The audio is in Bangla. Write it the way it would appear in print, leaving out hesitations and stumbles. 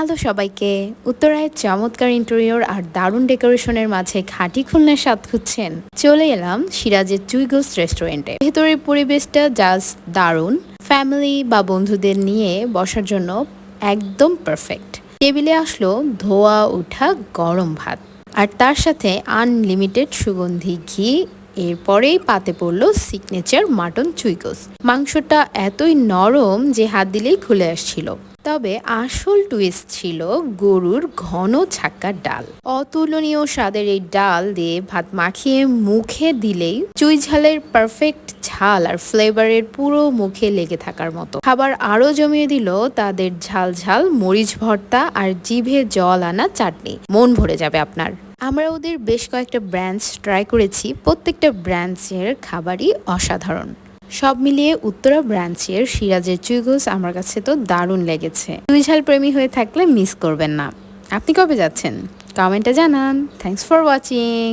হ্যালো সবাইকে। উত্তরায় চমৎকার ইন্টেরিয়র আর দারুণ ডেকোরেশনের মাঝে খাঁটি খুলনার স্বাদ খুঁজছেন? চলে এলাম সিরাজের চুইগোস রেস্টুরেন্টে। ভেতরের পরিবেশটা জাস্ট দারুণ। ফ্যামিলি বা বন্ধুদের নিয়ে বসার জন্য একদম পারফেক্ট। টেবিলে আসলো ধোয়া ওঠা গরম ভাত, আর তার সাথে আনলিমিটেড সুগন্ধি ঘি। এরপরেই পাতে পড়ল সিগনেচার মাটন চুইগোস। মাংসটা এতই নরম যে হাত দিলেই খুলে আসছিল। তবে আসল টুইস্ট ছিল গরুর ঘন ছাক্কার ডাল। অতুলনীয় স্বাদের এই ডাল দিয়ে ভাত মাখিয়ে মুখে দিলেই চুই ঝালের পারফেক্ট ঝাল আর ফ্লেভারের পুরো মুখে লেগে থাকার মতো। খাবার আরো জমিয়ে দিল তাদের ঝাল ঝাল মরিচ ভর্তা আর জিভে জল আনা চাটনি। মন ভরে যাবে আপনার। আমরা ওদের বেশ কয়েকটা ব্রাঞ্চ ট্রাই করেছি, প্রত্যেকটা ব্রাঞ্চের খাবারই অসাধারণ। সব মিলিয়ে উত্তরা ব্রাঞ্চের সিরাজের চুইগোস আমার কাছে তো দারুণ লেগেছে। চুই ঝাল প্রেমী হয়ে থাকলে মিস করবেন না। আপনি কবে যাচ্ছেন? কমেন্টে জানান। Thanks for watching.